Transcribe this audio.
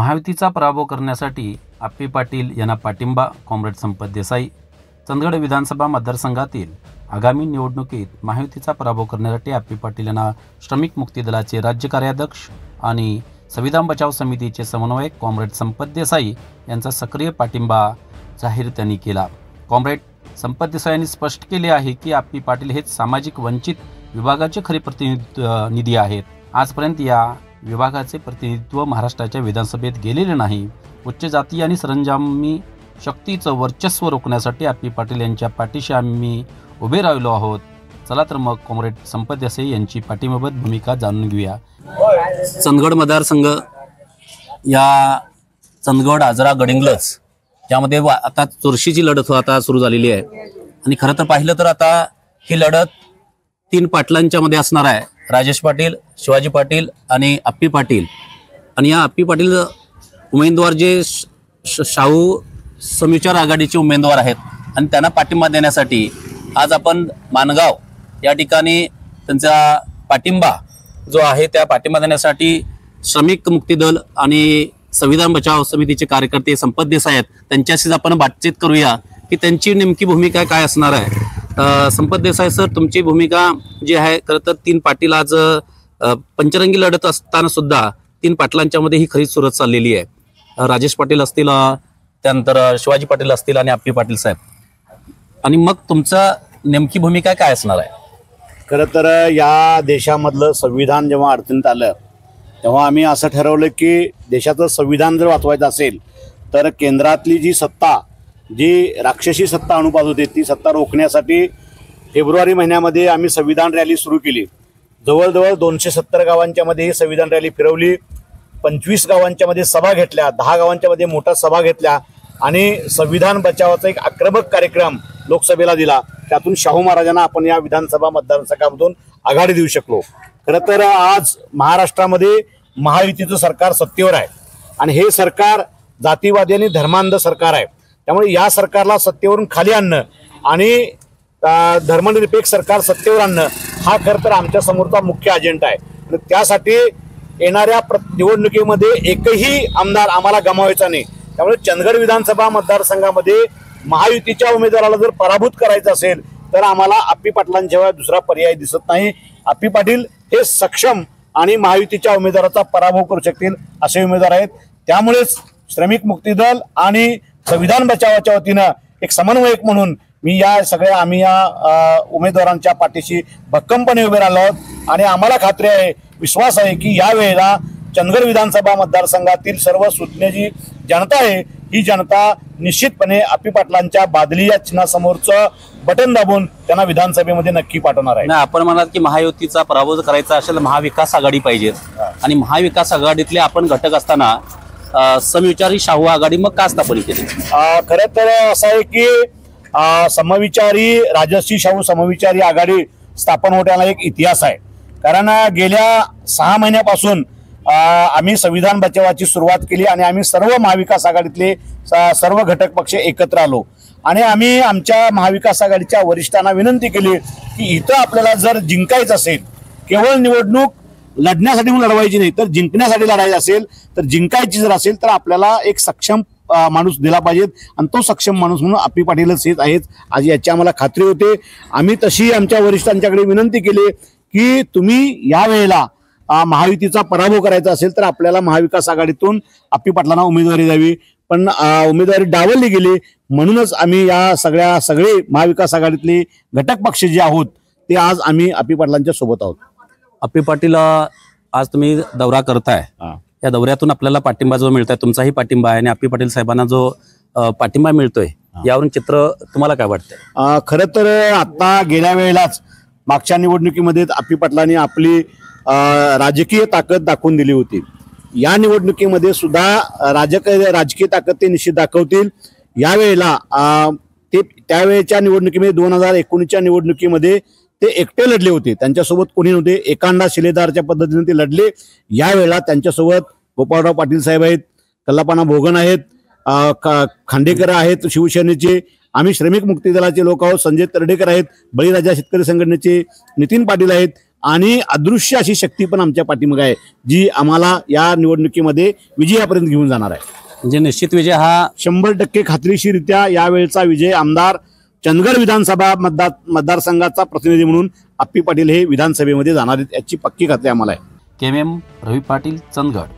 महायुतीचा पराभव करण्यासाठी आप्पी पाटील यांना पाठिंबा. कॉम्रेड संपत देसाई. चंदगड विधानसभा मतदारसंघातील आगामी निवडणुकीत महायुतीचा पराभव करण्यासाठी आप्पी पाटील यांना श्रमिक मुक्ती दलाचे राज्य कार्याध्यक्ष आणि संविधान बचाव समितीचे समन्वयक कॉम्रेड संपत देसाई यांचा सक्रिय पाठिंबा जाहीर त्यांनी केला. कॉम्रेड संपत देसाई यांनी स्पष्ट केले आहे की आप्पी पाटील हेच सामाजिक वंचित विभागाचे खरे प्रतिनिधी आहेत. आजपर्यंत या विभागाचे प्रतिनिधित्व महाराष्ट्राच्या विधानसभेत गेलेले नाही. उच्च जाती आणि सरंजामी शक्तीचं वर्चस्व रोखण्यासाठी आप्पी पाटील यांच्या पाठीशी आम्ही उभे राहिलो आहोत. चला तर मग कॉम्रेड संपत देसाई यांची पाठिंबाबद्ध भूमिका जाणून घेऊया. चंदगड मतदारसंघ या चंदगड, आजरा, गडिंग्लज यामध्ये आता चुरशीची लढत आता सुरू झालेली आहे. आणि खरं तर पाहिलं तर आता ही लढत 3 पाटलांच्या मध्ये असणार आहे. राजेश पाटील, शिवाजी पाटील आणि आप्पी पाटील. आणि या आप्पी पाटील उमेदवार जे शाहू समविचार आघाडीचे उमेदवार आहेत आणि त्यांना पाठिंबा देण्यासाठी आज आपण माणगाव या ठिकाणी त्यांचा पाठिंबा जो आहे त्या पाठिंबा देण्यासाठी श्रमिक मुक्ती दल आणि संविधान बचाव समितीचे कार्यकर्ते संपत देसाई आहेत. त्यांच्याशीच आपण बातचीत करूया की त्यांची नेमकी भूमिका काय असणार आहे. संपत देसाई सर, तुमची भूमिका जी आहे, खरं तर 3 पाटील आज पंचरंगी लढत असताना सुद्धा 3 पाटलांच्या मध्ये ही खरी सुरत चाललेली आहे. राजेश पाटील असतील, त्यानंतर शिवाजी पाटील असतील आणि आप्पी पाटील साहेब. आणि मग तुमचं नेमकी भूमिका काय असणार आहे? खरं तर या देशामधलं संविधान जेव्हा अडचणीत आलं तेव्हा आम्ही असं ठरवलं की देशाचं संविधान जर वाचवायचं असेल तर केंद्रातली जी सत्ता, जी राक्षसी सत्ता अनुपात होते, ती सत्ता रोखण्यासाठी फेब्रुवारी महिन्यामध्ये आम्ही संविधान रॅली सुरू केली. जवळजवळ 270 गावांच्या मध्ये ही संविधान रॅली फिरवली. 25 गावांच्या मध्ये सभा घेतल्या, 10 गावांच्या मध्ये मोठ्या सभा घेतल्या आणि संविधान बचावाचा एक आक्रमक कार्यक्रम लोकसभेला दिला. त्यातून शाहू महाराजांना आपण या विधानसभा मतदारसंघामधून आघाडी देऊ शकलो. खरं तर आज महाराष्ट्रामध्ये महायुतीचं सरकार सत्तेवर आहे आणि हे सरकार जातीवादी आणि धर्मांध सरकार आहे. त्यामुळे या सरकारला सत्तेवरून खाली आणणं आणि धर्मनिरपेक्ष सरकार सत्तेवर आणणं हा खरं तर आमच्या समोरचा मुख्य अजेंडा आहे. आणि त्यासाठी येणाऱ्या निवडणुकीमध्ये एकही आमदार आम्हाला गमावायचा नाही. त्यामुळे चंदगड विधानसभा मतदारसंघामध्ये महायुतीच्या उमेदवाराला जर पराभूत करायचं असेल तर आम्हाला आप्पी पाटलांशिवाय दुसरा पर्याय दिसत नाही. आप्पी पाटील हे सक्षम आणि महायुतीच्या उमेदवाराचा पराभव करू शकतील असे उमेदवार आहेत. त्यामुळेच श्रमिक मुक्ती दल आणि संविधान बचावाच्या वतीनं एक समन्वयक म्हणून आम्ही या उमेदवारांच्या पाठीशी भक्कमपणे उभे राहिलो आहोत. आणि आम्हाला खात्री आहे, विश्वास आहे की यावेळेला चंदगड विधानसभा मतदारसंघातील सर्व सुज्ञ जी जनता आहे ही जनता निश्चितपणे आप्पी पाटलांच्या बादली या चिन्हासमोरचं बटन दाबून त्यांना विधानसभेमध्ये नक्की पाठवणार आहे. आपण म्हणाल की महायुतीचा पराभव करायचा असेल महाविकास आघाडी पाहिजे आणि महाविकास आघाडीतले आपण घटक असताना समविचारी शाहू आघाडी मग का स्थापन केली? खरं तर असं आहे की समविचारी राजर्षी शाहू समविचारी आघाडी स्थापन होण्याला एक इतिहास आहे. कारण गेल्या 6 महिन्यापासून आम्ही संविधान बचावाची सुरुवात केली आणि आम्ही सर्व महाविकास आघाडीतले सर्व घटक पक्ष एकत्र आलो आणि आम्ही आमच्या महाविकास आघाडीच्या वरिष्ठांना विनंती केली की इथं आपल्याला जर जिंकायचं असेल, केवळ निवडणूक लढण्यासाठी लढवायची नाही तर जिंकण्यासाठी लढायचं असेल, तर जिंकायची जर असेल तर आपल्याला एक सक्षम माणूस दिला पाहिजे आणि तो सक्षम माणूस म्हणून आप्पी पाटीलच येत आहेत आज याची आम्हाला खात्री होते. आम्ही तशी आमच्या वरिष्ठांच्याकडे विनंती केली की तुम्ही यावेळेला महायुतीचा पराभव करायचा असेल तर आपल्याला महाविकास आघाडीतून आप्पी पाटलांना उमेदवारी द्यावी. पण उमेदवारी डावलली गेली. म्हणूनच आम्ही या सगळे महाविकास आघाडीतले घटक पक्ष जे आहोत ते आज आम्ही आप्पी पाटलांच्या सोबत आहोत. आप्पी पाटील, आज तुम्ही दौरा करताय, या दौऱ्यातून आपल्याला पाठिंबा जो मिळतोय, तुमचाही पाठिंबा आहे आणि आप्पी पाटील साहेबांना जो पाठिंबा मिळतोय, यावरून चित्र तुम्हाला काय वाटतंय? खरं तर आता गेल्या वेळेलाच मागच्या निवडणुकीमध्ये आप्पी पाटलांनी आपली राजकीय ताकद दाखवून दिली होती. या निवडणुकीमध्ये सुद्धा राजकीय ताकद ते निश्चित दाखवतील. यावेळेला ते त्यावेळेच्या निवडणुकीमध्ये 2019च्या निवडणुकीमध्ये ते एकटे लढले होते, त्यांच्यासोबत कोणी नव्हते. एकांडा शिलेदारच्या पद्धतीने ते लढले. यावेळेला त्यांच्यासोबत गोपाळराव पाटील साहेब आहेत, कल्लापाना भोगन आहेत, खांडेकर आहेत शिवसेनेचे, आम्ही श्रमिक मुक्ती दलाचे लोक आहोत, संजय तरडेकर आहेत, बळीराजा शेतकरी संघटनेचे नितीन पाटील आहेत आणि अदृश्य अशी शक्ती पण आमच्या पाठीमागे आहे, जी आम्हाला या निवडणुकीमध्ये विजयापर्यंत घेऊन जाणार आहे. म्हणजे निश्चित विजय हा 100% खात्रीशीररित्या यावेळचा विजय आमदार चंदगड विधानसभा मतदारसंघाचा प्रतिनिधी म्हणून अप्पी पाटील हे विधानसभेमध्ये जाणार आहेत याची पक्की खात्री आम्हाला आहे. KM रवी पाटील, चंदगड.